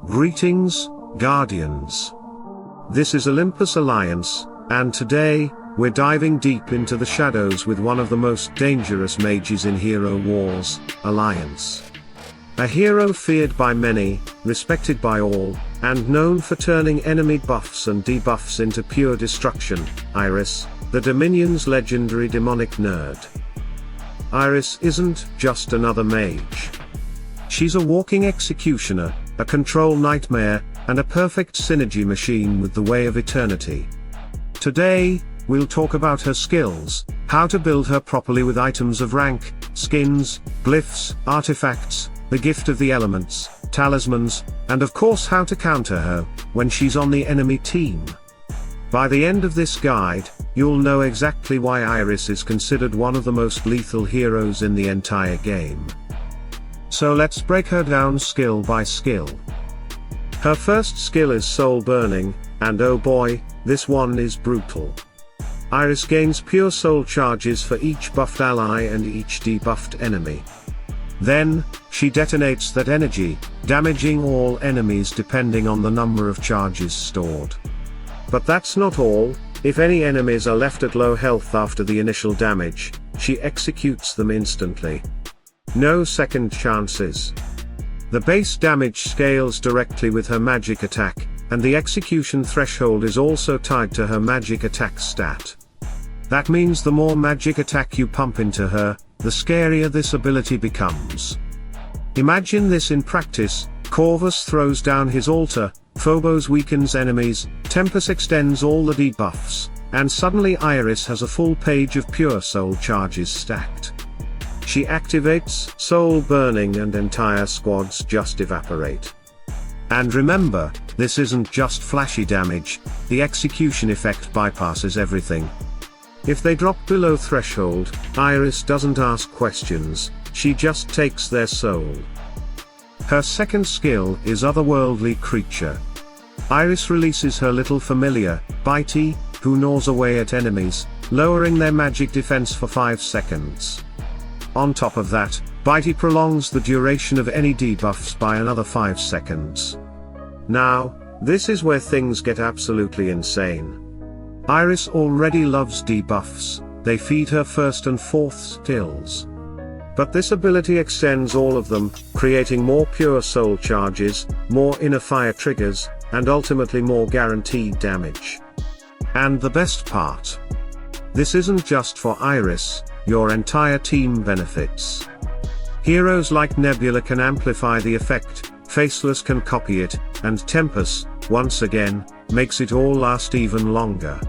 Greetings, Guardians. This is Olympus Alliance, and today, we're diving deep into the shadows with one of the most dangerous mages in Hero Wars, Alliance. A hero feared by many, respected by all, and known for turning enemy buffs and debuffs into pure destruction, Iris, the Dominion's legendary demonic nerd. Iris isn't just another mage. She's a walking executioner, a control nightmare, and a perfect synergy machine with the Way of Eternity. Today, we'll talk about her skills, how to build her properly with items of rank, skins, glyphs, artifacts, the gift of the elements, talismans, and of course how to counter her, when she's on the enemy team. By the end of this guide, you'll know exactly why Iris is considered one of the most lethal heroes in the entire game. So let's break her down skill by skill. Her first skill is soul burning, and oh boy, this one is brutal. Iris gains pure soul charges for each buffed ally and each debuffed enemy. Then, she detonates that energy, damaging all enemies depending on the number of charges stored. But that's not all. If any enemies are left at low health after the initial damage, she executes them instantly. No second chances. The base damage scales directly with her magic attack, and the execution threshold is also tied to her magic attack stat. That means the more magic attack you pump into her, the scarier this ability becomes. Imagine this in practice: Corvus throws down his altar, Phobos weakens enemies, Tempus extends all the debuffs, and suddenly Iris has a full page of pure soul charges stacked. She activates soul burning and entire squads just evaporate. And remember, this isn't just flashy damage, the execution effect bypasses everything. If they drop below threshold, Iris doesn't ask questions, she just takes their soul. Her second skill is Otherworldly Creature. Iris releases her little familiar, Bitey, who gnaws away at enemies, lowering their magic defense for 5 seconds. On top of that, Bitey prolongs the duration of any debuffs by another 5 seconds. Now, this is where things get absolutely insane. Iris already loves debuffs, they feed her first and fourth skills. But this ability extends all of them, creating more pure soul charges, more inner fire triggers, and ultimately more guaranteed damage. And the best part? This isn't just for Iris, your entire team benefits. Heroes like Nebula can amplify the effect, Faceless can copy it, and Tempus, once again, makes it all last even longer.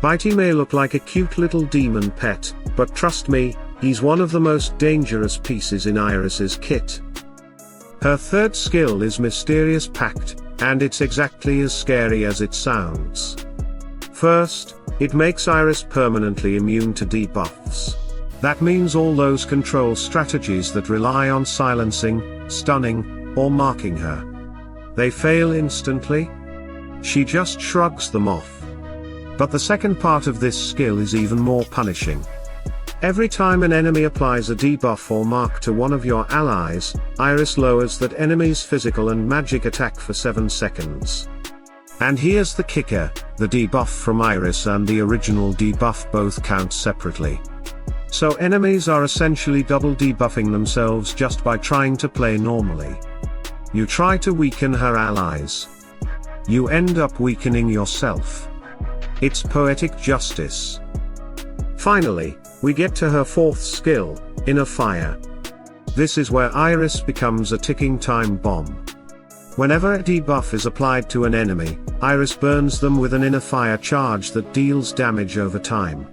Bitey may look like a cute little demon pet, but trust me, he's one of the most dangerous pieces in Iris's kit. Her third skill is Mysterious Pact, and it's exactly as scary as it sounds. First, it makes Iris permanently immune to debuffs. That means all those control strategies that rely on silencing, stunning, or marking her. They fail instantly. She just shrugs them off. But the second part of this skill is even more punishing. Every time an enemy applies a debuff or mark to one of your allies, Iris lowers that enemy's physical and magic attack for 7 seconds. And here's the kicker: the debuff from Iris and the original debuff both count separately. So enemies are essentially double debuffing themselves just by trying to play normally. You try to weaken her allies. You end up weakening yourself. It's poetic justice. Finally, we get to her fourth skill, Inner Fire. This is where Iris becomes a ticking time bomb. Whenever a debuff is applied to an enemy, Iris burns them with an inner fire charge that deals damage over time.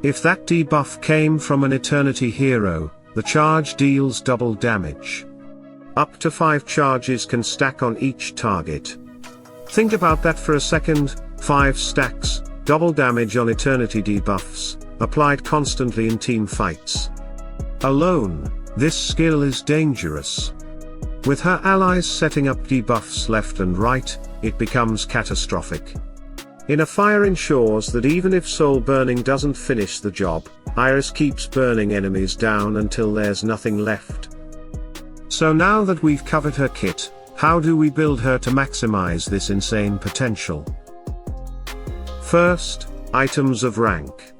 If that debuff came from an Eternity hero, the charge deals double damage. Up to 5 charges can stack on each target. Think about that for a second: 5 stacks, double damage on Eternity debuffs, applied constantly in team fights. Alone, this skill is dangerous. With her allies setting up debuffs left and right, it becomes catastrophic. Inner Fire ensures that even if soul burning doesn't finish the job, Iris keeps burning enemies down until there's nothing left. So now that we've covered her kit, how do we build her to maximize this insane potential? First, items of rank.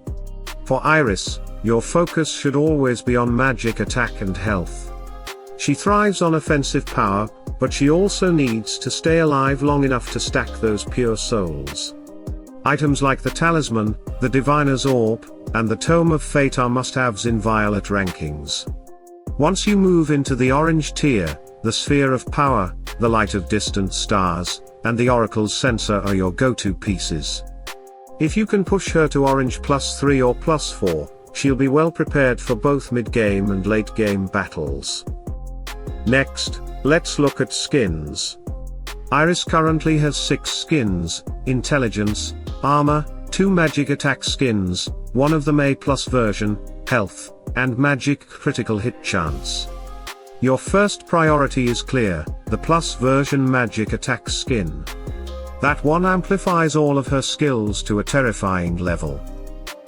For Iris, your focus should always be on magic attack and health. She thrives on offensive power, but she also needs to stay alive long enough to stack those pure souls. Items like the talisman, the diviner's orb, and the tome of fate are must-haves in violet rankings. Once you move into the orange tier, the sphere of power, the light of distant stars, and the oracle's censer are your go-to pieces. If you can push her to orange +3 or +4, she'll be well prepared for both mid-game and late-game battles. Next, let's look at skins. Iris currently has 6 skins: intelligence, armor, 2 magic attack skins, one of them A+ version, health, and magic critical hit chance. Your first priority is clear, the plus version magic attack skin. That one amplifies all of her skills to a terrifying level.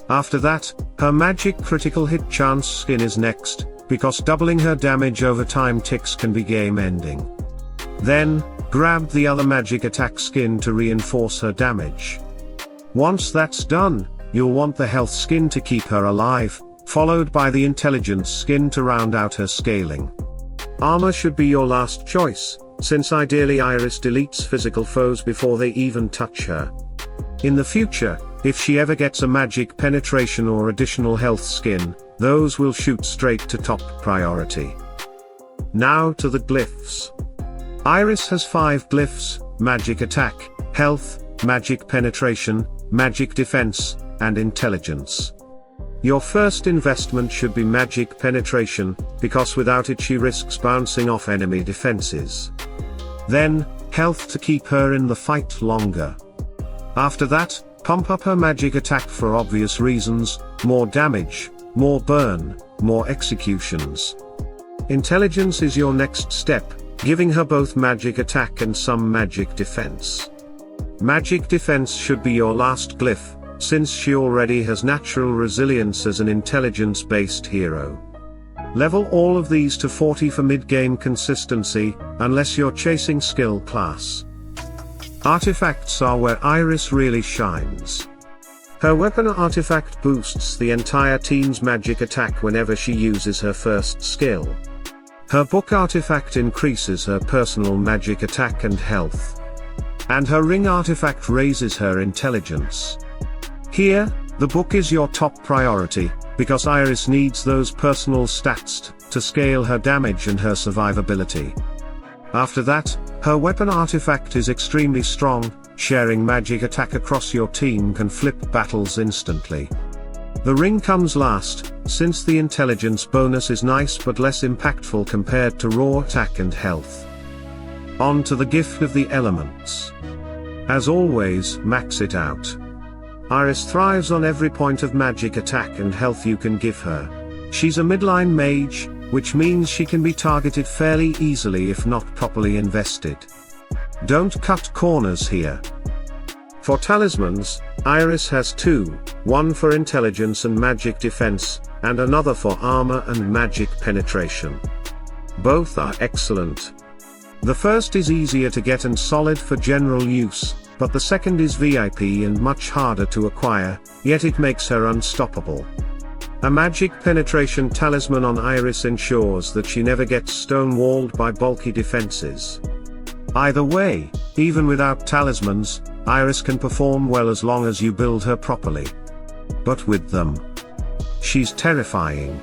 After that, her magic critical hit chance skin is next, because doubling her damage over time ticks can be game ending. Then, grab the other magic attack skin to reinforce her damage. Once that's done, you'll want the health skin to keep her alive, followed by the intelligence skin to round out her scaling. Armor should be your last choice, since ideally Iris deletes physical foes before they even touch her. In the future, if she ever gets a magic penetration or additional health skin, those will shoot straight to top priority. Now to the glyphs. Iris has 5 glyphs: magic attack, health, magic penetration, magic defense, and intelligence. Your first investment should be magic penetration, because without it she risks bouncing off enemy defenses. Then, health to keep her in the fight longer. After that, pump up her magic attack for obvious reasons: more damage, more burn, more executions. Intelligence is your next step, giving her both magic attack and some magic defense. Magic defense should be your last glyph, since she already has natural resilience as an intelligence-based hero. Level all of these to 40 for mid-game consistency, unless you're chasing skill class. Artifacts are where Iris really shines. Her weapon artifact boosts the entire team's magic attack whenever she uses her first skill. Her book artifact increases her personal magic attack and health. And her ring artifact raises her intelligence. Here, the book is your top priority, because Iris needs those personal stats to scale her damage and her survivability. After that, her weapon artifact is extremely strong. Sharing magic attack across your team can flip battles instantly. The ring comes last, since the intelligence bonus is nice but less impactful compared to raw attack and health. On to the gift of the elements. As always, max it out. Iris thrives on every point of magic attack and health you can give her. She's a midline mage, which means she can be targeted fairly easily if not properly invested. Don't cut corners here. For talismans, Iris has 2, one for intelligence and magic defense, and another for armor and magic penetration. Both are excellent. The first is easier to get and solid for general use, but the second is VIP and much harder to acquire, yet it makes her unstoppable. A magic penetration talisman on Iris ensures that she never gets stonewalled by bulky defenses. Either way, even without talismans, Iris can perform well as long as you build her properly. But with them, she's terrifying.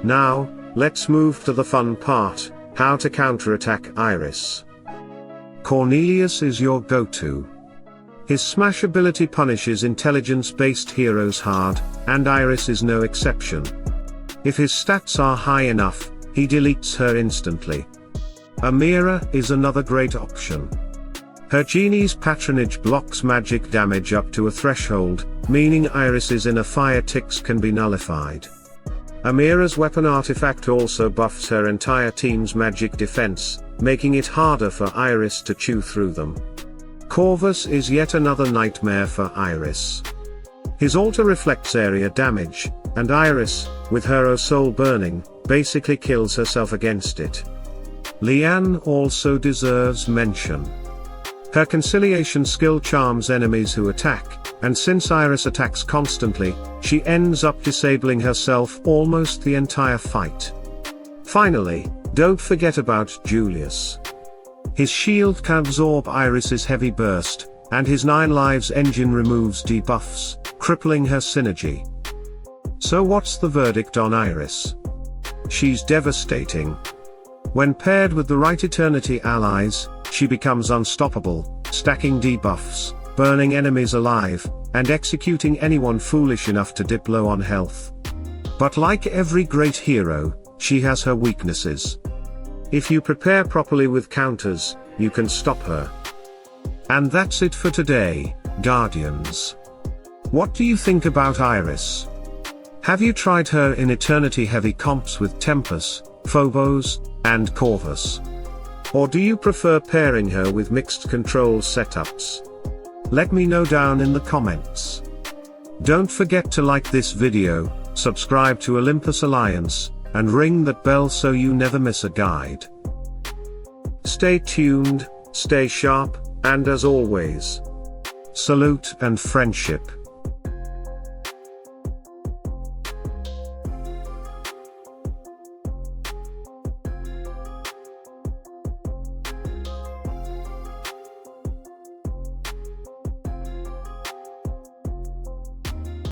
Now, let's move to the fun part: how to counterattack Iris. Cornelius is your go-to. His smash ability punishes intelligence-based heroes hard, and Iris is no exception. If his stats are high enough, he deletes her instantly. Amira is another great option. Her genie's patronage blocks magic damage up to a threshold, meaning Iris's inner fire ticks can be nullified. Amira's weapon artifact also buffs her entire team's magic defense, making it harder for Iris to chew through them. Corvus is yet another nightmare for Iris. His altar reflects area damage, and Iris, with her soul burning, basically kills herself against it. Leanne also deserves mention. Her conciliation skill charms enemies who attack, and since Iris attacks constantly, she ends up disabling herself almost the entire fight. Finally, don't forget about Julius. His shield can absorb Iris's heavy burst, and his 9 lives engine removes debuffs, crippling her synergy. So what's the verdict on Iris? She's devastating. When paired with the right Eternity allies, she becomes unstoppable, stacking debuffs, burning enemies alive, and executing anyone foolish enough to dip low on health. But like every great hero, she has her weaknesses. If you prepare properly with counters, you can stop her. And that's it for today, Guardians. What do you think about Iris? Have you tried her in Eternity-heavy comps with Tempus, Phobos, and Corvus? Or do you prefer pairing her with mixed control setups? Let me know down in the comments. Don't forget to like this video, subscribe to Olympus Alliance, and ring that bell so you never miss a guide. Stay tuned, stay sharp, and as always, salute and friendship.